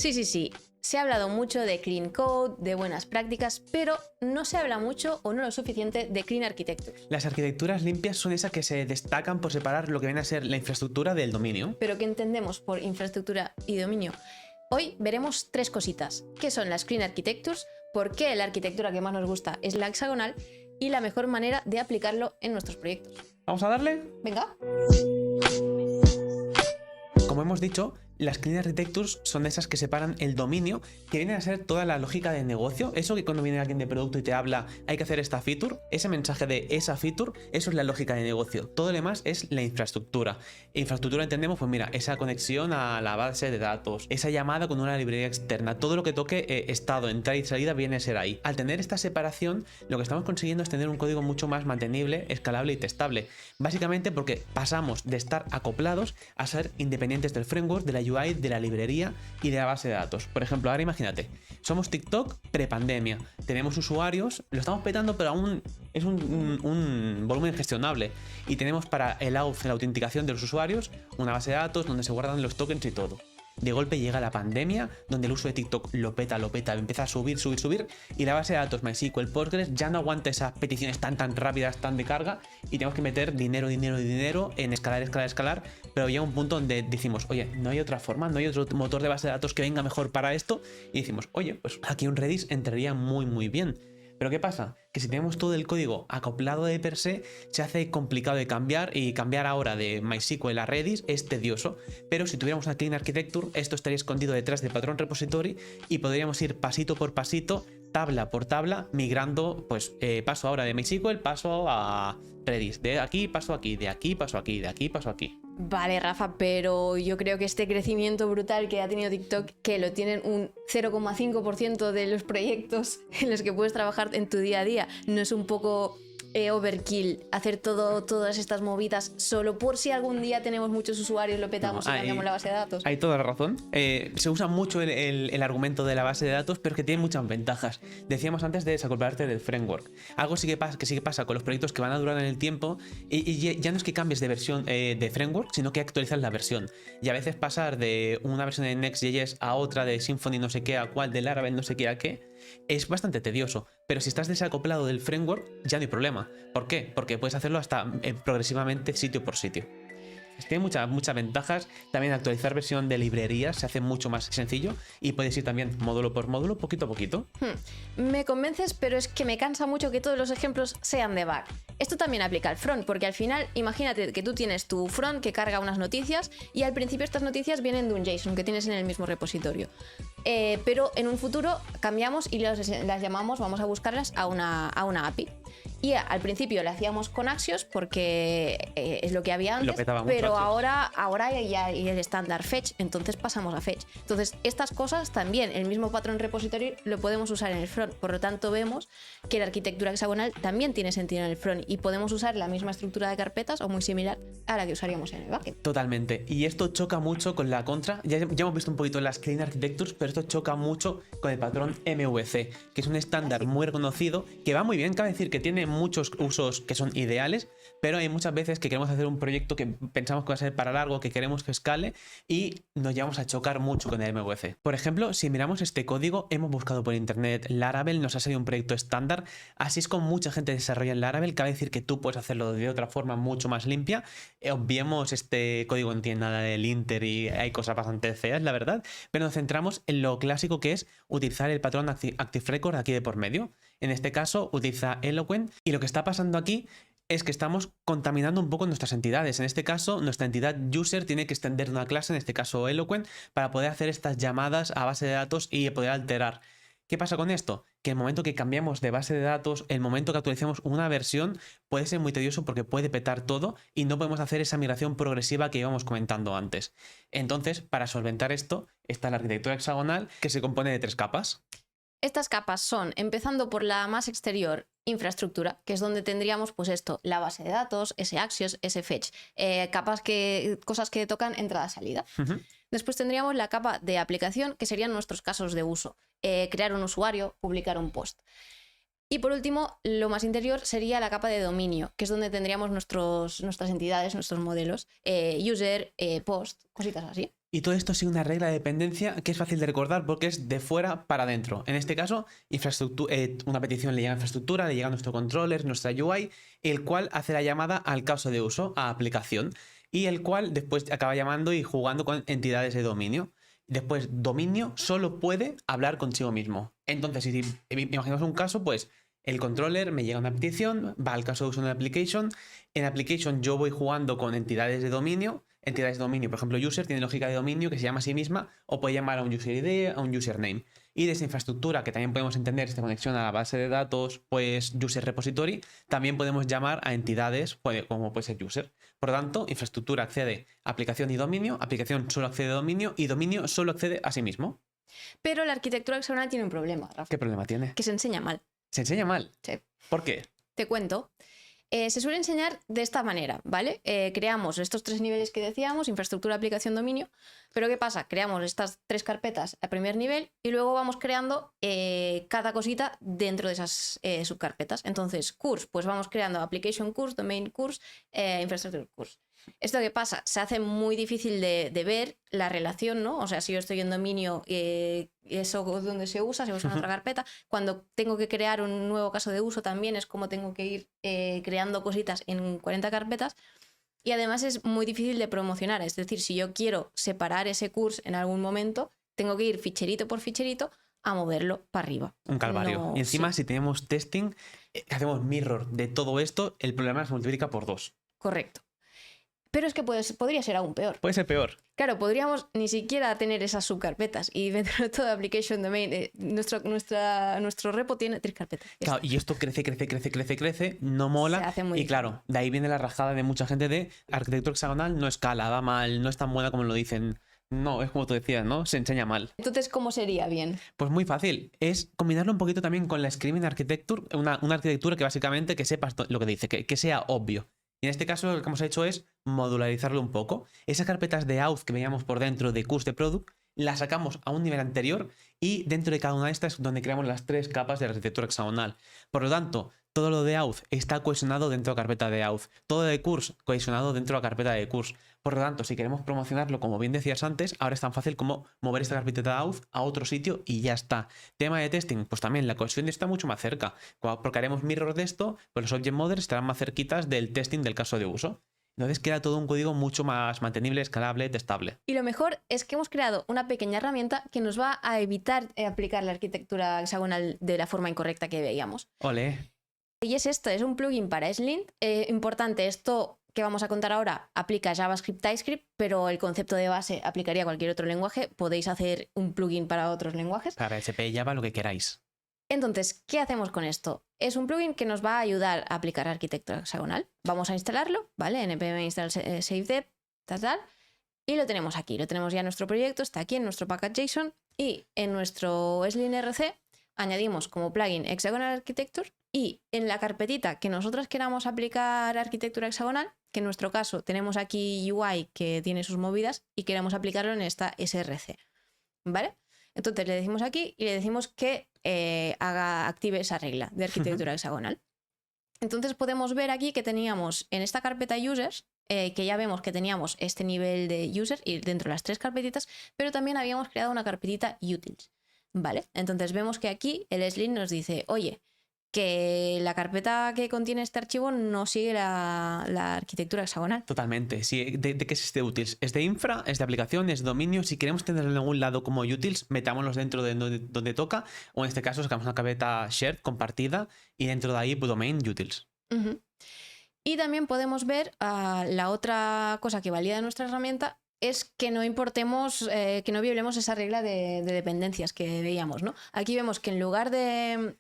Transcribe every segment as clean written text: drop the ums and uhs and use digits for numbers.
Sí, sí, sí. Se ha hablado mucho de clean code, de buenas prácticas, pero no se habla mucho o no lo suficiente de clean architecture. Las arquitecturas limpias son esas que se destacan por separar lo que viene a ser la infraestructura del dominio. Pero ¿qué entendemos por infraestructura y dominio? Hoy veremos tres cositas. ¿Qué son las clean architectures? ¿Por qué la arquitectura que más nos gusta es la hexagonal? Y la mejor manera de aplicarlo en nuestros proyectos. ¿Vamos a darle? Venga. Como hemos dicho, las clean architectures son esas que separan el dominio, que viene a ser toda la lógica de negocio. Eso que cuando viene alguien de producto y te habla, hay que hacer esta feature, ese mensaje de esa feature, eso es la lógica de negocio. Todo lo demás es la infraestructura. Infraestructura entendemos, pues mira, esa conexión a la base de datos, esa llamada con una librería externa, todo lo que toque estado, entrada y salida viene a ser ahí. Al tener esta separación, lo que estamos consiguiendo es tener un código mucho más mantenible, escalable y testable. Básicamente porque pasamos de estar acoplados a ser independientes del framework, de la UI, de la librería y de la base de datos. Por ejemplo, ahora imagínate, somos TikTok prepandemia, tenemos usuarios, lo estamos petando, pero aún es un volumen gestionable. Y tenemos para el auth, la autenticación de los usuarios, una base de datos donde se guardan los tokens y todo. De golpe llega la pandemia, donde el uso de TikTok lo peta, empieza a subir, y la base de datos MySQL, Postgres ya no aguanta esas peticiones tan rápidas, tan de carga, y tenemos que meter dinero en escalar, pero llega un punto donde decimos, oye, no hay otra forma, no hay otro motor de base de datos que venga mejor para esto, y decimos, oye, pues aquí un Redis entraría muy bien. Pero ¿qué pasa? Que si tenemos todo el código acoplado de per se, se hace complicado de cambiar, y cambiar ahora de MySQL a Redis es tedioso. Pero si tuviéramos una clean architecture, esto estaría escondido detrás del patrón repository y podríamos ir pasito por pasito, tabla por tabla, migrando, pues paso ahora de MySQL, paso a Redis, de aquí paso aquí, de aquí paso aquí, de aquí paso aquí. Vale, Rafa, pero yo creo que este crecimiento brutal que ha tenido TikTok, que lo tienen un 0,5% de los proyectos en los que puedes trabajar en tu día a día, ¿no es un poco overkill hacer todas estas movidas solo por si algún día tenemos muchos usuarios, lo petamos y cambiamos la base de datos? Hay toda la razón. Se usa mucho el argumento de la base de datos, pero que tiene muchas ventajas. Decíamos antes de desacoplarte del framework. Algo sí que pasa con los proyectos que van a durar en el tiempo, y ya no es que cambies de versión de framework, sino que actualizas la versión. Y a veces pasar de una versión de Next.js a otra, de Symfony no sé qué a cuál, de Laravel no sé qué a qué, es bastante tedioso. Pero si estás desacoplado del framework, ya no hay problema. ¿Por qué? Porque puedes hacerlo hasta progresivamente sitio por sitio. Tiene muchas ventajas. También actualizar versión de librerías se hace mucho más sencillo, y puedes ir también módulo por módulo, poquito a poquito. Me convences, pero es que me cansa mucho que todos los ejemplos sean de back. Esto también aplica al front, porque al final, imagínate que tú tienes tu front que carga unas noticias, y al principio estas noticias vienen de un JSON que tienes en el mismo repositorio. Pero en un futuro cambiamos y las llamamos, vamos a buscarlas a una API. Y al principio lo hacíamos con Axios porque es lo que había antes, pero ahora ya hay el estándar Fetch, entonces pasamos a Fetch. Entonces estas cosas también, el mismo patrón repository lo podemos usar en el front. Por lo tanto vemos que la arquitectura hexagonal también tiene sentido en el front, y podemos usar la misma estructura de carpetas o muy similar a la que usaríamos en el backend. Totalmente. Y esto choca mucho con la contra. Ya hemos visto un poquito las clean architectures, pero esto choca mucho con el patrón MVC, que es un estándar muy reconocido, que va muy bien. Cabe decir que tiene muchos usos que son ideales, pero hay muchas veces que queremos hacer un proyecto que pensamos que va a ser para largo, que queremos que escale, y nos llevamos a chocar mucho con el MVC. Por ejemplo, si miramos este código, hemos buscado por internet Laravel, nos ha salido un proyecto estándar. Así es como mucha gente desarrolla en Laravel. Cabe decir que tú puedes hacerlo de otra forma mucho más limpia. Obviemos este código, no tiene nada del Inter y hay cosas bastante feas, la verdad, pero nos centramos en lo clásico, que es utilizar el patrón Active Record aquí de por medio. En este caso utiliza Eloquent, y lo que está pasando aquí es que estamos contaminando un poco nuestras entidades. En este caso, nuestra entidad user tiene que extender una clase, en este caso Eloquent, para poder hacer estas llamadas a base de datos y poder alterar. ¿Qué pasa con esto? Que el momento que cambiamos de base de datos, el momento que actualicemos una versión, puede ser muy tedioso porque puede petar todo y no podemos hacer esa migración progresiva que íbamos comentando antes. Entonces, para solventar esto, está la arquitectura hexagonal, que se compone de 3 capas. Estas capas son, empezando por la más exterior, infraestructura, que es donde tendríamos pues esto, la base de datos, ese Axios, ese Fetch, cosas que tocan entrada-salida. Después tendríamos la capa de aplicación, que serían nuestros casos de uso, crear un usuario, publicar un post. Y por último, lo más interior sería la capa de dominio, que es donde tendríamos nuestras entidades, nuestros modelos, user, post, cositas así. Y todo esto sigue una regla de dependencia que es fácil de recordar porque es de fuera para adentro. En este caso, una petición le llega a infraestructura, le llega a nuestro controller, nuestra UI, el cual hace la llamada al caso de uso, a aplicación, y el cual después acaba llamando y jugando con entidades de dominio. Después, dominio solo puede hablar consigo mismo. Entonces, si imaginamos un caso, pues el controller me llega una petición, va al caso de uso de application. En application yo voy jugando con entidades de dominio. Entidades de dominio, por ejemplo, user tiene lógica de dominio que se llama a sí misma o puede llamar a un user ID, a un username. Y desde infraestructura, que también podemos entender esta conexión a la base de datos, pues user repository, también podemos llamar a entidades como puede ser user. Por lo tanto, infraestructura accede a aplicación y dominio, aplicación solo accede a dominio y dominio solo accede a sí mismo. Pero la arquitectura hexagonal tiene un problema, Rafa. ¿Qué problema tiene? Que se enseña mal. ¿Se enseña mal? Sí. ¿Por qué? Te cuento. Se suele enseñar de esta manera, ¿vale? Creamos estos 3 niveles que decíamos, infraestructura, aplicación, dominio, pero ¿qué pasa? Creamos estas 3 carpetas a primer nivel y luego vamos creando cada cosita dentro de esas subcarpetas. Entonces, course, pues vamos creando application course, domain course, infrastructure course. ¿Esto qué pasa? Se hace muy difícil de ver la relación, ¿no? O sea, si yo estoy en dominio, eso donde se usa en otra carpeta. Cuando tengo que crear un nuevo caso de uso también es como tengo que ir creando cositas en 40 carpetas. Y además es muy difícil de promocionar. Es decir, si yo quiero separar ese curso en algún momento, tengo que ir ficherito por ficherito a moverlo para arriba. Un calvario. No, y encima, sí. si tenemos testing, hacemos mirror de todo esto, el problema se multiplica por 2. Correcto. Pero es que podría ser aún peor. Puede ser peor. Claro, podríamos ni siquiera tener esas subcarpetas y dentro de todo application domain, nuestro repo tiene 3 carpetas. Claro, y esto crece, no mola. Se hace muy y difícil. claro, de ahí viene la rajada de mucha gente de arquitectura hexagonal no escala, va mal, no es tan buena como lo dicen. No, es como tú decías, ¿no? Se enseña mal. Entonces, ¿cómo sería bien? Pues muy fácil. Es combinarlo un poquito también con la Screaming Architecture, una arquitectura que básicamente que sepas lo que dice, que sea obvio. Y en este caso lo que hemos hecho es modularizarlo un poco. Esas carpetas de auth que veíamos por dentro de curse de product, las sacamos a un nivel anterior y dentro de cada una de estas es donde creamos las 3 capas de la arquitectura hexagonal. Por lo tanto, todo lo de auth está cohesionado dentro de la carpeta de auth. Todo de curse cohesionado dentro de la carpeta de curse. Por lo tanto, si queremos promocionarlo, como bien decías antes, ahora es tan fácil como mover esta carpeta de auth a otro sitio y ya está. Tema de testing, pues también la cohesión está mucho más cerca. Porque haremos mirror de esto, pues los object models estarán más cerquitas del testing del caso de uso. Entonces queda todo un código mucho más mantenible, escalable, testable. Y lo mejor es que hemos creado una pequeña herramienta que nos va a evitar aplicar la arquitectura hexagonal de la forma incorrecta que veíamos. Ole. Y es esto, es un plugin para Slint. Importante, esto que vamos a contar ahora aplica JavaScript, TypeScript, pero el concepto de base aplicaría a cualquier otro lenguaje. Podéis hacer un plugin para otros lenguajes. Para PHP, Java, lo que queráis. Entonces, ¿qué hacemos con esto? Es un plugin que nos va a ayudar a aplicar arquitectura hexagonal. Vamos a instalarlo, ¿vale? npm install savedep, tal, y lo tenemos aquí. Lo tenemos ya en nuestro proyecto, está aquí en nuestro package.json y en nuestro SlinRC añadimos como plugin Hexagonal Architecture y en la carpetita que nosotros queramos aplicar arquitectura hexagonal, que en nuestro caso tenemos aquí UI que tiene sus movidas y queremos aplicarlo en esta SRC, ¿vale? Entonces le decimos aquí y le decimos que active esa regla de arquitectura hexagonal. Entonces podemos ver aquí que teníamos en esta carpeta users, que ya vemos que teníamos este nivel de user y dentro de las 3 carpetitas, pero también habíamos creado una carpetita utils, ¿vale? Entonces vemos que aquí el Slint nos dice, oye, que la carpeta que contiene este archivo no sigue la arquitectura hexagonal. Totalmente. Sí, ¿de qué es este utils? ¿Es de infra? ¿Es de aplicación? ¿Es de dominio? Si queremos tenerlo en algún lado como utils, metámoslos dentro de donde toca, o en este caso sacamos una carpeta shared, compartida, y dentro de ahí pues, domain utils. Y también podemos ver la otra cosa que valida nuestra herramienta es que no importemos, que no violemos esa regla de dependencias que veíamos, ¿no? Aquí vemos que en lugar de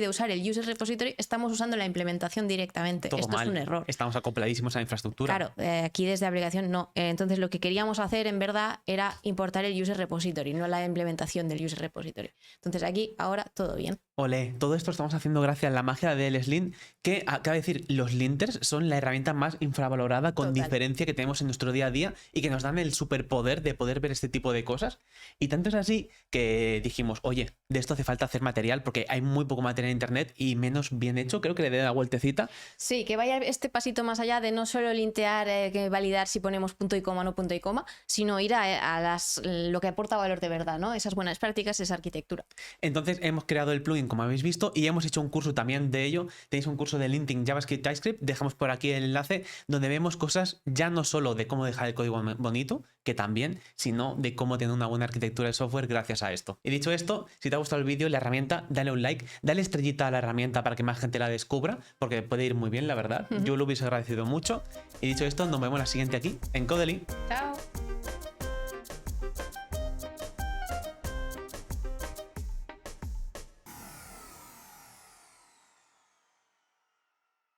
usar el user repository estamos usando la implementación directamente. Todo Esto mal. es un error. Estamos acopladísimos a la infraestructura. Claro, aquí desde aplicación no. Entonces lo que queríamos hacer en verdad era importar el user repository, no la implementación del user repository. Entonces aquí ahora todo bien. Olé, todo esto estamos haciendo gracias a la magia de LSLint, que acaba de decir, los linters son la herramienta más infravalorada con Total. diferencia que tenemos en nuestro día a día y que nos dan el superpoder de poder ver este tipo de cosas. Y tanto es así que dijimos, oye, de esto hace falta hacer material porque hay muy poco material en internet y menos bien hecho. Creo que le dé la vueltecita. Sí, que vaya este pasito más allá de no solo lintear, que validar si ponemos punto y coma o no punto y coma, sino ir a lo que aporta valor de verdad, ¿no? Esas buenas prácticas, esa arquitectura. Entonces hemos creado el plugin, como habéis visto, y hemos hecho un curso también de ello. Tenéis un curso de linting JavaScript TypeScript, dejamos por aquí el enlace, donde vemos cosas ya no solo de cómo dejar el código bonito, que también, sino de cómo tener una buena arquitectura de software gracias a esto. Y dicho esto, si te ha gustado el vídeo, la herramienta, dale un like, dale estrellita a la herramienta para que más gente la descubra, porque puede ir muy bien, la verdad. Yo lo hubiese agradecido mucho. Y dicho esto, nos vemos la siguiente aquí, en Codely. Chao.